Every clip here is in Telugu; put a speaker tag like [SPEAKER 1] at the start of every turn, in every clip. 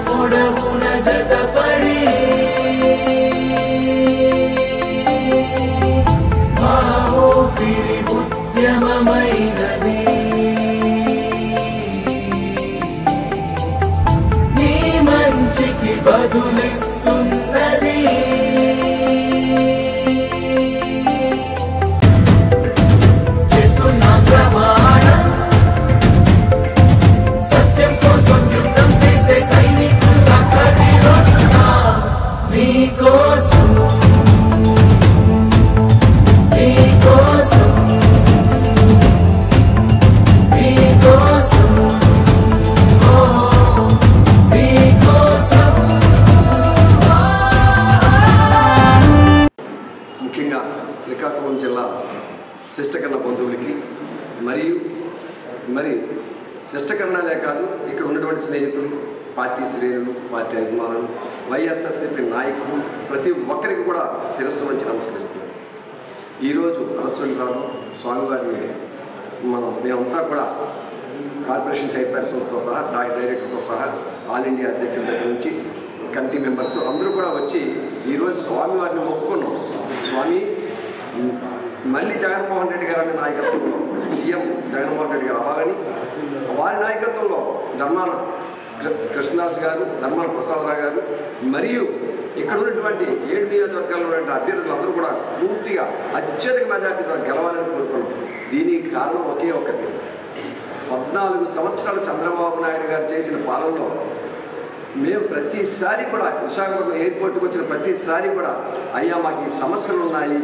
[SPEAKER 1] పొడవున జతపడి మా ఊపిరి ఉద్యమమైనది. నీ మంచికి బదులిస్తున్నది. చేస్తున్నాం ప్రమాణం, సత్యం కోసం యుద్ధం చేసే సైనికుల కదిలొస్తున్నాం. నీకోసం నీకోసం నీకోసం నీకోసం.
[SPEAKER 2] ముఖ్యంగా శ్రీకాకుళం జిల్లా శిష్టకర్ణ బంధువులకి మరి శిష్టకర్ణలే కాదు, ఇక్కడ ఉన్నటువంటి స్నేహితులు, పార్టీ శ్రేణులు, పార్టీ అభిమానులు, వైఎస్ఆర్సీపీ నాయకులు ప్రతి ఒక్కరికి కూడా శిరస్సు వంచి నమస్కరిస్తున్నారు. ఈరోజు అరస్వల్లి రావడం స్వామివారిని మేమంతా కూడా కార్పొరేషన్ చైర్పర్సన్స్తో సహా, డైరెక్టర్తో సహా, ఆల్ ఇండియా అధ్యక్షుల దగ్గర నుంచి కమిటీ మెంబర్స్ అందరూ కూడా వచ్చి ఈరోజు స్వామివారిని మొక్కుకున్నాం. స్వామి మళ్ళీ జగన్మోహన్ రెడ్డి గారి నాయకత్వంలో సీఎం జగన్మోహన్ రెడ్డి గారు అవ్వాలని, వారి నాయకత్వంలో ధర్మాన కృష్ణదాస్ గారు, ధర్మాన ప్రసాదరావు గారు మరియు ఇక్కడ ఉన్నటువంటి 7 నియోజకవర్గాల్లో ఉన్నటువంటి అభ్యర్థులందరూ కూడా పూర్తిగా అత్యధిక మెజార్టీతో గెలవాలని కోరుకున్నాం. దీనికి కారణం ఒకే ఒకటి. 14 సంవత్సరాలు చంద్రబాబు నాయుడు గారు చేసిన పాలనలో మేము ప్రతిసారి కూడా విశాఖపట్నం ఎయిర్పోర్ట్కి వచ్చిన ప్రతిసారి కూడా అయ్యా మాకు ఈ సమస్యలు ఉన్నాయి,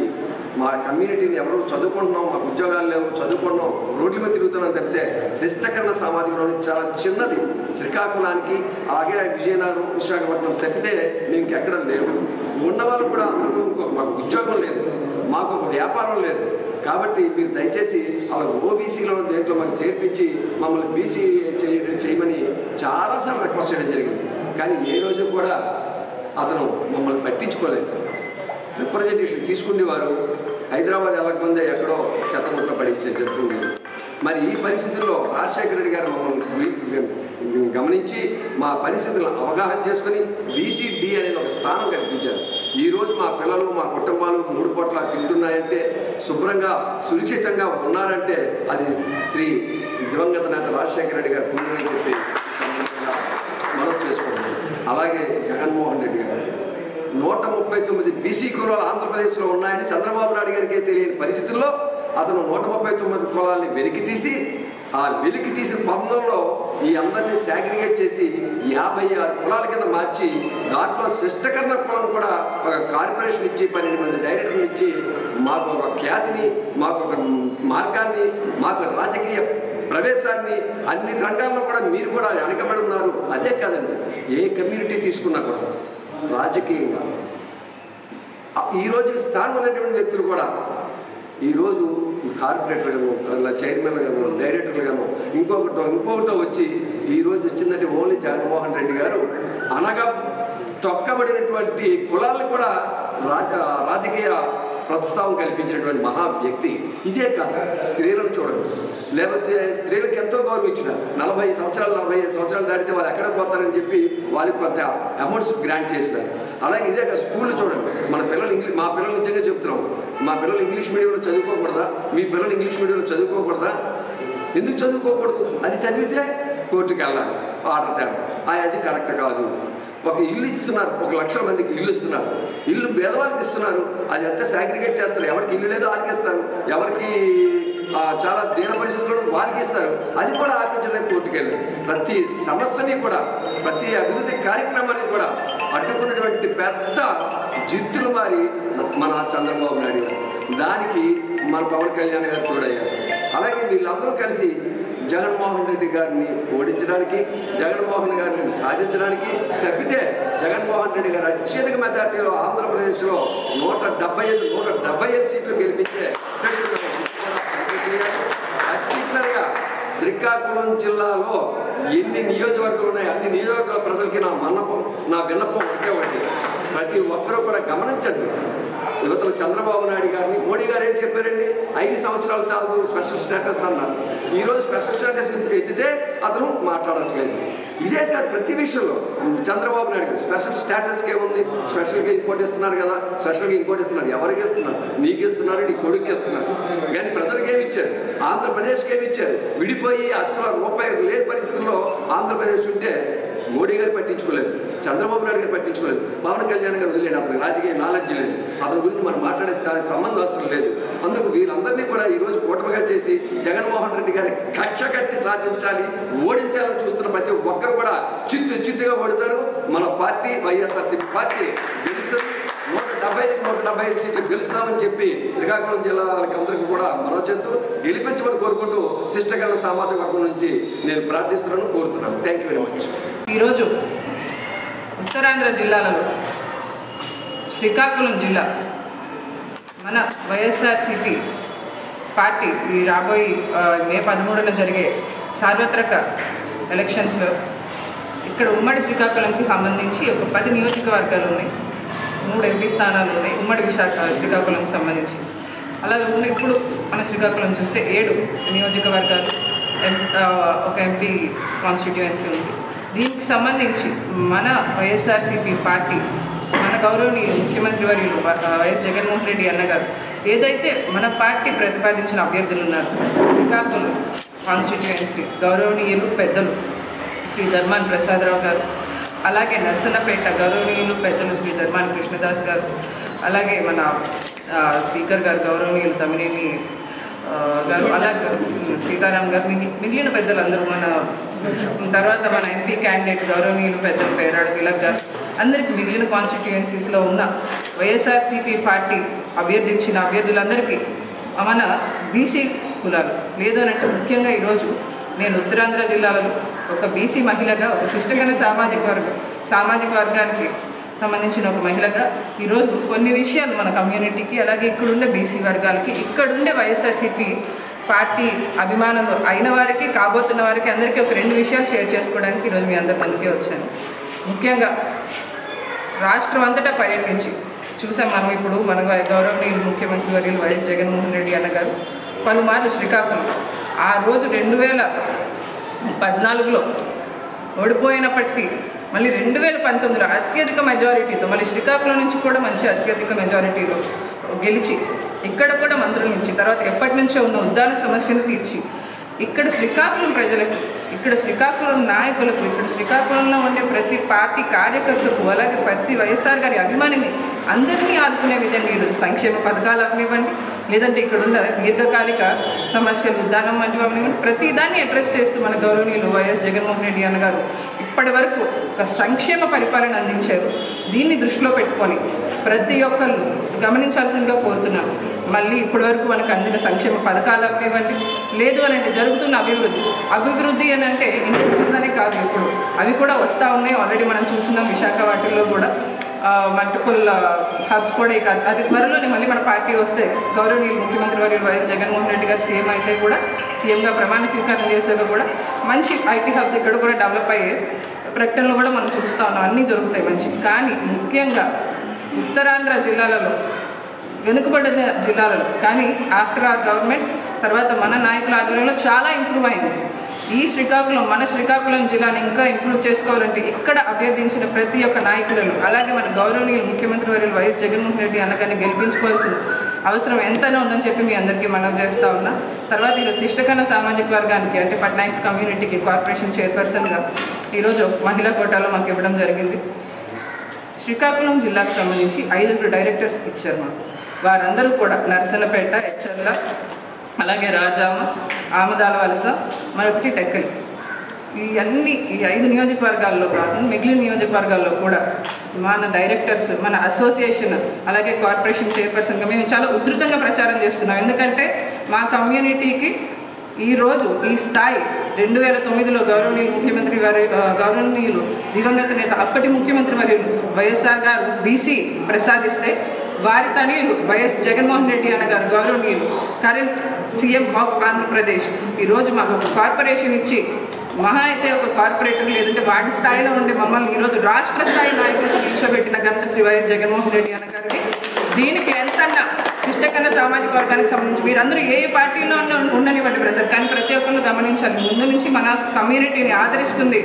[SPEAKER 2] మా కమ్యూనిటీని ఎవరు చదువుకుంటున్నాం, మాకు ఉద్యోగాలు లేవు, చదువుకుంటున్నాం, రోడ్ల మీద తిరుగుతున్నాం తప్పితే శిష్టకర్ణ సామాజిక వర్గం చాలా చిన్నది. శ్రీకాకుళానికి అలాగే విజయనగరం, విశాఖపట్నం తప్పితే మేము ఇంకెక్కడ లేవు. ఉన్నవాళ్ళు కూడా అందరూ మాకు ఉద్యోగం లేదు, మాకు ఒక వ్యాపారం లేదు. కాబట్టి మీరు దయచేసి అలా ఓబీసీలో దేంట్లో మాకు చేర్పించి మమ్మల్ని బీసీ చేయమని చాలాసార్లు రిక్వెస్ట్ చేయడం జరిగింది. కానీ ఏ రోజు కూడా అతను మమ్మల్ని పట్టించుకోలేదు. రిప్రజెంటేషన్ తీసుకునేవారు, హైదరాబాద్ వెళ్ళకముందే ఎక్కడో చెత్తముట్లో పడేసే జరుగుతుంది. మరి ఈ పరిస్థితుల్లో రాజశేఖర రెడ్డి గారు మమ్మల్ని గమనించి మా పరిస్థితులను అవగాహన చేసుకుని బీసీడీ అనేది ఒక స్థానం కల్పించారు. ఈరోజు మా పిల్లలు, మా కుటుంబాలు 3 పూట్ల తింటున్నాయంటే, శుభ్రంగా సురక్షితంగా ఉన్నారంటే అది శ్రీ దివంగత నేత రాజశేఖర రెడ్డి గారు పుణ్యమని చెప్పి మనం చేసుకుంటున్నాం. అలాగే జగన్మోహన్ రెడ్డి గారు 139 బీసీ కులాలు ఆంధ్రప్రదేశ్లో ఉన్నాయని చంద్రబాబు నాయుడు గారికి తెలియని పరిస్థితుల్లో అతను 139 కులాలని వెలికి తీసిన పన్నుల్లో ఈ అందరినీ సాగ్రిగేట్ చేసి 56 కులాల కింద మార్చి దాంట్లో శిష్టకర్ణ కులం కూడా ఒక కార్పొరేషన్ ఇచ్చి 12 మంది డైరెక్టర్లు ఇచ్చి మాకు ఒక ఖ్యాతిని, మాకు ఒక మార్గాన్ని, మాకు రాజకీయ ప్రవేశాన్ని అన్ని రంగాల్లో కూడా మీరు కూడా వెనకబడి ఉన్నారు. అదే కాదండి, ఏ కమ్యూనిటీ తీసుకున్నా కూడా రాజకీయంగా ఈరోజు స్థానం ఉన్నటువంటి వ్యక్తులు కూడా ఈరోజు కార్పొరేటర్గాను, చైర్మన్గాను, డైరెక్టర్లుగాను ఇంకొకటో వచ్చి ఈరోజు వచ్చిందంటే ఓన్లీ జగన్మోహన్ రెడ్డి గారు అనగా తొక్కబడినటువంటి కులాలను కూడా రాజకీయ ప్రతిష్టాపం కల్పించినటువంటి మహా వ్యక్తి. ఇదే కాదు, స్త్రీలను చూడండి, లేకపోతే స్త్రీలకు ఎంతో గౌరవించిన 40 సంవత్సరాలు 45 సంవత్సరాలు దాటితే వాళ్ళు ఎక్కడ పోతారని చెప్పి వాళ్ళకి కొంత అమౌంట్స్ గ్రాంట్ చేసినారు. అలాగే ఇదే కాదు, స్కూళ్ళు చూడండి, మా పిల్లలు నిజంగా చెప్తున్నాం, మా పిల్లలు ఇంగ్లీష్ మీడియంలో చదువుకోకూడదా? మీ పిల్లలు ఇంగ్లీష్ మీడియంలో చదువుకోకూడదా? ఎందుకు చదువుకోకూడదు? అది చదివితే కోర్టుకు వెళ్ళాలి, ఆర్డర్ తేడం, అది కరెక్ట్ కాదు. ఒక ఇల్లు ఇస్తున్నారు, 1 లక్షల మందికి ఇల్లు ఇస్తున్నారు, ఇల్లు పేదవాళ్ళకి ఇస్తున్నారు, అది అంతా సాగ్రిగేట్ చేస్తారు. ఎవరికి ఇల్లు లేదో వాళ్ళకి ఇస్తారు, ఎవరికి చాలా దీన పరిస్థితుల్లో వాళ్ళకి ఇస్తారు. అది కూడా ఆపించడానికి కోర్టుకు వెళ్ళారు. ప్రతి సమస్యని కూడా, ప్రతి అభివృద్ధి కార్యక్రమాన్ని కూడా అడ్డుకున్నటువంటి పెద్ద జిత్తులు మారి మన చంద్రబాబు నాయుడు గారు, దానికి మన పవన్ కళ్యాణ్ గారు తోడయ్యారు. అలాగే వీళ్ళందరూ కలిసి జగన్మోహన్ రెడ్డి గారిని ఓడించడానికి, జగన్మోహన్ గారిని సాధించడానికి తప్పితే జగన్మోహన్ రెడ్డి గారు అత్యధిక మెజార్టీలో ఆంధ్రప్రదేశ్లో 175 సీట్లు గెలిపించే పర్టికులర్గా శ్రీకాకుళం జిల్లాలో ఎన్ని నియోజకవర్గాలు ఉన్నాయి అన్ని నియోజకవర్గాల ప్రజలు ప్రజలకి నా విన్నపం ఒకటి, ప్రతి ఒక్కరూ కూడా గమనించండి. యువతలు చంద్రబాబు నాయుడు గారిని మోడీ గారు ఏం చెప్పారండి, 5 సంవత్సరాలు చాలు స్పెషల్ స్టేటస్ అన్నారు. ఈరోజు స్పెషల్ స్టేటస్ ఎత్తితే అతను మాట్లాడట్లేదు. ఇదే కాదు, ప్రతి విషయంలో చంద్రబాబు నాయుడు గారు స్పెషల్ స్టేటస్కి ఏముంది, స్పెషల్గా ఇంకోటి ఇస్తున్నారు కదా, స్పెషల్గా ఇంకోటి ఇస్తున్నారు. ఎవరికి ఇస్తున్నారు? నీకు ఇస్తున్నారు, నీ కొడుకు ఇస్తున్నారు. కానీ ప్రజలకు ఏమి ఇచ్చారు? ఆంధ్రప్రదేశ్కి ఏమి ఇచ్చారు? విడిపోయి అసలు రూపాయి లేని పరిస్థితుల్లో ఆంధ్రప్రదేశ్ ఉంటే మోడీ గారు పట్టించుకోలేదు, చంద్రబాబు నాయుడు గారు పట్టించుకోలేదు, పవన్ కళ్యాణ్ గారు వదిలేడు. అతనికి రాజకీయ నాలెడ్జ్ లేదు, అతని గురించి మనం మాట్లాడే దానికి సంబంధం అసలు లేదు. అందుకు వీళ్ళందరినీ కూడా ఈరోజు కూటమిగా చేసి జగన్మోహన్ రెడ్డి గారి కక్ష కట్టి సాధించాలి, ఓడించాలని చూస్తున్న ప్రతి ఒక్కరు కూడా చిత్తుగా ఓడుతారు. మన పార్టీ వైఎస్ఆర్సీపీ పార్టీ గెలుస్తుంది. 175 సీట్లు గెలుస్తామని చెప్పి శ్రీకాకుళం జిల్లా వాళ్ళకి అందరికీ కూడా మనవి చేస్తూ గెలిపించమని కోరుకుంటూ శిష్టకరణ సామాజిక వర్గం నుంచి నేను ప్రార్థిస్తున్నాను, కోరుతున్నాను. Thank you very much.
[SPEAKER 3] ఈరోజు ఉత్తరాంధ్ర జిల్లాలలో శ్రీకాకుళం జిల్లా మన వైఎస్ఆర్సీపీ పార్టీ ఈ రాబోయే మే 13న జరిగే సార్వత్రిక ఎలక్షన్స్లో ఇక్కడ ఉమ్మడి శ్రీకాకుళంకి సంబంధించి ఒక 10 నియోజకవర్గాలు ఉన్నాయి, 3 ఎంపీ స్థానాలు ఉన్నాయి ఉమ్మడి శ్రీకాకుళంకి సంబంధించి. అలాగే ఇప్పుడు మన శ్రీకాకుళం చూస్తే 7 నియోజకవర్గాలు, ఒక ఎంపీ కాన్స్టిట్యుయెన్సీ ఉంది. దీనికి సంబంధించి మన వైఎస్ఆర్సీపీ పార్టీ, మన గౌరవనీయులు ముఖ్యమంత్రి వర్యులు వైఎస్ జగన్మోహన్ రెడ్డి అన్నగారు ఏదైతే మన పార్టీ ప్రతిపాదించిన అభ్యర్థులు ఉన్నారు, శ్రీకాకుళం కాన్స్టిట్యుయెన్సీ గౌరవనీయులు పెద్దలు శ్రీ ధర్మాన్ ప్రసాదరావు గారు, అలాగే నర్సన్నపేట గౌరవనీయులు పెద్దలు శ్రీ ధర్మాన్ కృష్ణదాస్ గారు, అలాగే మన స్పీకర్ గారు గౌరవనీయులు తమ్మినేని గారు, అలాగే సీతారాం గారు, మిగిలిన పెద్దలందరూ తర్వాత మన ఎంపీ క్యాండిడేట్ గౌరవనీయులు పెద్దలు పేరాడు తిలక్ గారు, అందరికీ మిగిలిన కాన్స్టిట్యుయెన్సీస్లో ఉన్న వైఎస్ఆర్సీపీ పార్టీ అభ్యర్థించిన అభ్యర్థులందరికీ మన బీసీ కులాలు లేదు అని అంటే ముఖ్యంగా ఈరోజు నేను ఉత్తరాంధ్ర జిల్లాలలో ఒక బీసీ మహిళగా, ఒక శిష్టకరణ సామాజిక వర్గానికి సంబంధించిన ఒక మహిళగా ఈరోజు కొన్ని విషయాలు మన కమ్యూనిటీకి, అలాగే ఇక్కడుండే బీసీ వర్గాలకి, ఇక్కడుండే వైఎస్ఆర్సీపీ పార్టీ అభిమానులు అయిన వారికి, కాబోతున్న వారికి అందరికీ ఒక 2 విషయాలు షేర్ చేసుకోవడానికి ఈరోజు మీ అందరి ముందుకే వచ్చాను. ముఖ్యంగా రాష్ట్రం అంతటా పర్యటించి చూసాం మనం. ఇప్పుడు మన గౌరవనీయులు ముఖ్యమంత్రి వర్యులు వైఎస్ జగన్మోహన్ రెడ్డి అన్నగారు పలుమార్లు శ్రీకాకుళం, ఆ రోజు 2014లో ఓడిపోయినప్పటికీ మళ్ళీ 2019లో అత్యధిక మెజారిటీతో మళ్ళీ శ్రీకాకుళం నుంచి కూడా మంచి అత్యధిక మెజారిటీలో గెలిచి ఇక్కడ కూడా మంత్రుల నుంచి తర్వాత ఎప్పటి నుంచో ఉన్న ఉద్దాన సమస్యను తీర్చి ఇక్కడ శ్రీకాకుళం ప్రజలకు, ఇక్కడ శ్రీకాకుళం నాయకులకు, ఇక్కడ శ్రీకాకుళంలో ఉండే ప్రతి పార్టీ కార్యకర్తకు, అలాగే ప్రతి వైఎస్ఆర్ గారి అభిమానిని అందరినీ ఆదుకునే విధంగా ఈరోజు సంక్షేమ పథకాలు అవనివ్వండి, లేదంటే ఇక్కడున్న దీర్ఘకాలిక సమస్యలు ఉద్దానం వంటివి అవనివ్వండి, ప్రతి దాన్ని అడ్రస్ చేస్తూ మన గౌరవనీయులు వైఎస్ జగన్మోహన్ రెడ్డి అన్నగారు ఇప్పటి వరకు ఒక సంక్షేమ పరిపాలన అందించారు. దీన్ని దృష్టిలో పెట్టుకొని ప్రతి ఒక్కళ్ళు గమనించాల్సిందిగా కోరుతున్నాను. మళ్ళీ ఇప్పటి వరకు మనకు అందిన సంక్షేమ పథకాలు అవనివ్వండి, లేదు అని అంటే జరుగుతున్న అభివృద్ధి అని అంటే ఇండస్ట్రీస్ అనే కాదు, ఇప్పుడు అవి కూడా వస్తూ ఉన్నాయి. ఆల్రెడీ మనం చూస్తున్నాం విశాఖ వాటిల్లో కూడా మల్టిపుల్ హబ్స్ కూడా ఇక అది త్వరలోనే మళ్ళీ మన పార్టీ వస్తే గౌరవనీయులు ముఖ్యమంత్రి వర్యులు వైఎస్ జగన్మోహన్ రెడ్డి గారు సీఎం అయితే కూడా, సీఎంగా ప్రమాణ స్వీకారం చేసాక కూడా మంచి ఐటీ హబ్స్ ఇక్కడ కూడా డెవలప్ అయ్యే ప్రకటనలు కూడా మనం చూస్తూ ఉన్నాం. అన్నీ దొరుకుతాయి మంచి. కానీ ముఖ్యంగా ఉత్తరాంధ్ర జిల్లాలలో, వెనుకబడిన జిల్లాలలో కానీ ఆఫ్టర్ ఆర్ గవర్నమెంట్ తర్వాత మన నాయకుల ఆధ్వర్యంలో చాలా ఇంప్రూవ్ అయింది. ఈ శ్రీకాకుళం, మన శ్రీకాకుళం జిల్లాని ఇంకా ఇంప్రూవ్ చేసుకోవాలంటే ఇక్కడ అభ్యర్థించిన ప్రతి ఒక్క నాయకులను, అలాగే మన గౌరవనీయులు ముఖ్యమంత్రి వర్యులు వైఎస్ జగన్మోహన్ రెడ్డి అన్నగారిని గెలిపించుకోవాల్సిన అవసరం ఎంతనో ఉందని చెప్పి మీ అందరికీ మనవి చేస్తూ ఉన్నా. తర్వాత ఈరోజు శిష్టకరణ సామాజిక వర్గానికి అంటే పట్నాయక్స్ కమ్యూనిటీకి కార్పొరేషన్ చైర్పర్సన్గా ఈరోజు మహిళా కోటాలో మాకు ఇవ్వడం జరిగింది. శ్రీకాకుళం జిల్లాకు సంబంధించి 5 డైరెక్టర్స్ ఇచ్చారు మాకు. వారందరూ కూడా నరసన్నపేట, హెచ్చర్ల, అలాగే రాజామ, ఆమదాల వలస, మరొకటి టెక్కలి, ఈ 5 నియోజకవర్గాల్లో కాకుండా మిగిలిన నియోజకవర్గాల్లో కూడా మన డైరెక్టర్స్, మన అసోసియేషన్, అలాగే కార్పొరేషన్ చైర్పర్సన్గా మేము చాలా ఉధృతంగా ప్రచారం చేస్తున్నాం. ఎందుకంటే మా కమ్యూనిటీకి ఈరోజు ఈ స్థాయి 2009లో గౌరవనీయులు దివంగత నేత అప్పటి ముఖ్యమంత్రి వర్యులు వైఎస్ఆర్ గారు బీసీ ప్రసాదిస్తే వారి తనయులు వైఎస్ జగన్మోహన్ రెడ్డి అన్నగారు గౌరవనీయులు కరెంట్ సీఎం ఆఫ్ ఆంధ్రప్రదేశ్ ఈరోజు మాకు ఒక కార్పొరేషన్ ఇచ్చి మహా అయితే ఒక కార్పొరేటర్ లేదంటే వాటి స్థాయిలో ఉండే మమ్మల్ని ఈరోజు రాష్ట్ర స్థాయి నాయకులకు నిల్చోబెట్టిన ఘనత శ్రీ వైఎస్ జగన్మోహన్ రెడ్డి అన్న గారికి. దీనికి ఎంతన్నా శిష్టకన్న సామాజిక వర్గానికి సంబంధించి మీరందరూ ఏ పార్టీలో ఉండనివ్వండి బ్రదర్, కానీ ప్రతి ఒక్కరు గమనించాలి, ముందు నుంచి మన కమ్యూనిటీని ఆదరిస్తుంది,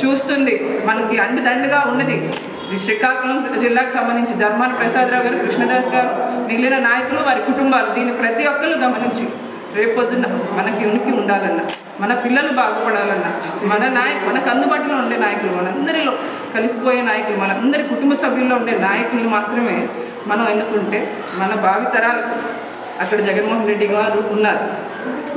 [SPEAKER 3] చూస్తుంది, మనకి అండుదండుగా ఉన్నది శ్రీకాకుళం జిల్లాకు సంబంధించి ధర్మాన ప్రసాదరావు గారు, కృష్ణదాస్ గారు, మిగిలిన నాయకులు, వారి కుటుంబాలు. దీన్ని ప్రతి ఒక్కరు గమనించి రేపొద్దున మనకి ఉనికి ఉండాలన్నా, మన పిల్లలు బాగుపడాలన్నా, మనకు అందుబాటులో ఉండే నాయకులు, మనందరిలో కలిసిపోయే నాయకులు, మనందరి కుటుంబ సభ్యుల్లో ఉండే నాయకులు మాత్రమే మనం ఎన్నుకుంటే మన భావితరాలకు అక్కడ జగన్మోహన్ రెడ్డి గారు ఉన్నారు,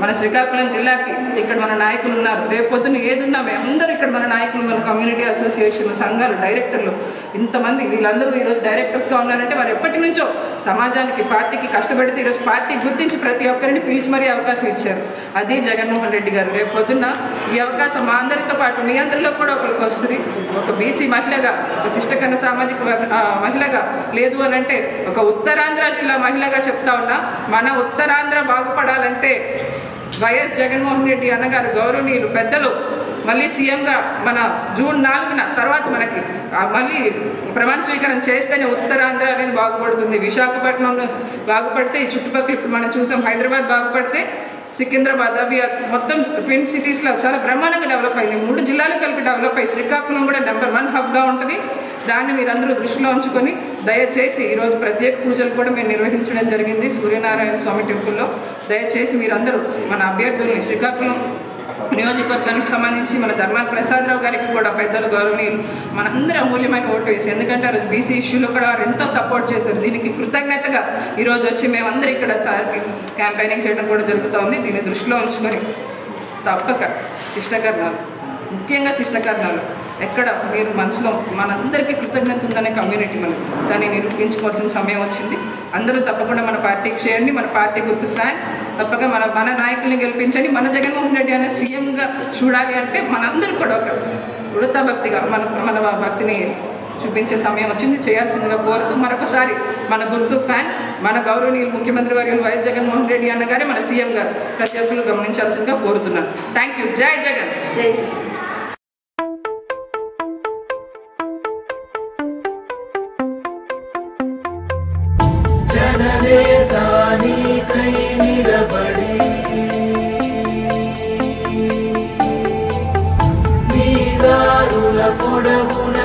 [SPEAKER 3] మన శ్రీకాకుళం జిల్లాకి ఇక్కడ మన నాయకులు ఉన్నారు. రేపొద్దున ఏదున్నా అందరూ ఇక్కడ మన నాయకులు, మన కమ్యూనిటీ అసోసియేషన్లు, సంఘాలు, డైరెక్టర్లు, ఇంతమంది వీళ్ళందరూ ఈరోజు డైరెక్టర్స్గా ఉన్నారంటే వారు ఎప్పటి నుంచో సమాజానికి, పార్టీకి కష్టపడితే ఈరోజు పార్టీ గుర్తించి ప్రతి ఒక్కరిని పిలిచి మరీ అవకాశం ఇచ్చారు. అది జగన్మోహన్ రెడ్డి గారు. రేపొద్దున ఈ అవకాశం మా అందరితో పాటు మీ అందరిలో కూడా ఒకరికి వస్తుంది. ఒక బీసీ మహిళగా, ఒక శిష్టకన్న సామాజిక మహిళగా, లేదు అని అంటే ఒక ఉత్తరాంధ్ర జిల్లా మహిళగా చెప్తా ఉన్నా, మన ఉత్తరాంధ్ర బాగుపడాలంటే వైఎస్ జగన్మోహన్ రెడ్డి అన్నగారు గౌరవనీయులు పెద్దలు మళ్ళీ సీఎంగా మన జూన్ 4న తర్వాత మనకి మళ్ళీ ప్రమాణ స్వీకారం చేస్తేనే ఉత్తరాంధ్ర అనేది బాగుపడుతుంది. విశాఖపట్నం బాగుపడితే ఈ చుట్టుపక్కల ఇప్పుడు మనం చూసాం, హైదరాబాద్ బాగుపడితే సికింద్రాబాద్, అవి మొత్తం ట్విన్ సిటీస్లో చాలా బ్రహ్మాండంగా డెవలప్ అయింది. 3 జిల్లాలు కలిపి డెవలప్ అయ్యి శ్రీకాకుళం కూడా నెంబర్ 1 హబ్గా ఉంటుంది. దాన్ని మీరందరూ దృష్టిలో ఉంచుకొని దయచేసి ఈరోజు ప్రత్యేక పూజలు కూడా మేము నిర్వహించడం జరిగింది సూర్యనారాయణ స్వామి టెంపుల్లో. దయచేసి మీరందరూ మన అభ్యర్థుల్ని శ్రీకాకుళం నియోజకవర్గానికి సంబంధించి మన ధర్మాన ప్రసాదరావు గారికి కూడా పెద్దలు గౌరవనీయులు మనందరూ అమూల్యమైన ఓటు వేసి, ఎందుకంటే ఆ రోజు బీసీ ఇష్యూలో కూడా వారు ఎంతో సపోర్ట్ చేశారు. దీనికి కృతజ్ఞతగా ఈరోజు వచ్చి మేమందరూ ఇక్కడ సార్కి క్యాంపెయినింగ్ చేయడం కూడా జరుగుతూ ఉంది. దీన్ని దృష్టిలో ఉంచుకొని తప్పక శిష్టకర్ణాలు, ముఖ్యంగా శిష్టకర్ణాలు ఎక్కడ మీరు మనసులో మనందరికీ కృతజ్ఞత ఉందనే కమ్యూనిటీ మనం దాన్ని నిరూపించుకోవాల్సిన సమయం వచ్చింది. అందరూ తప్పకుండా మన పార్టీకి చేయండి. మన పార్టీ గుర్తు ఫ్యాన్, తప్పక మన నాయకుల్ని గెలిపించండి. మన జగన్మోహన్ రెడ్డి అనే సీఎంగా చూడాలి అంటే మనందరూ కూడా ఒక వృత్త భక్తిగా మన భక్తిని చూపించే సమయం వచ్చింది. చేయాల్సిందిగా కోరుతూ మరొకసారి మన గుర్తు ఫ్యాన్, మన గౌరవనీయులు ముఖ్యమంత్రి వర్యులు వైఎస్ జగన్మోహన్ రెడ్డి అన్నగారే మన సీఎం గారు ప్రతి ఒక్కరు గమనించాల్సిందిగా కోరుతున్నాను. Thank you. జై జగన్.
[SPEAKER 4] జై
[SPEAKER 1] జననేతా నీకై నిలబడి నీ దారుల పొడవున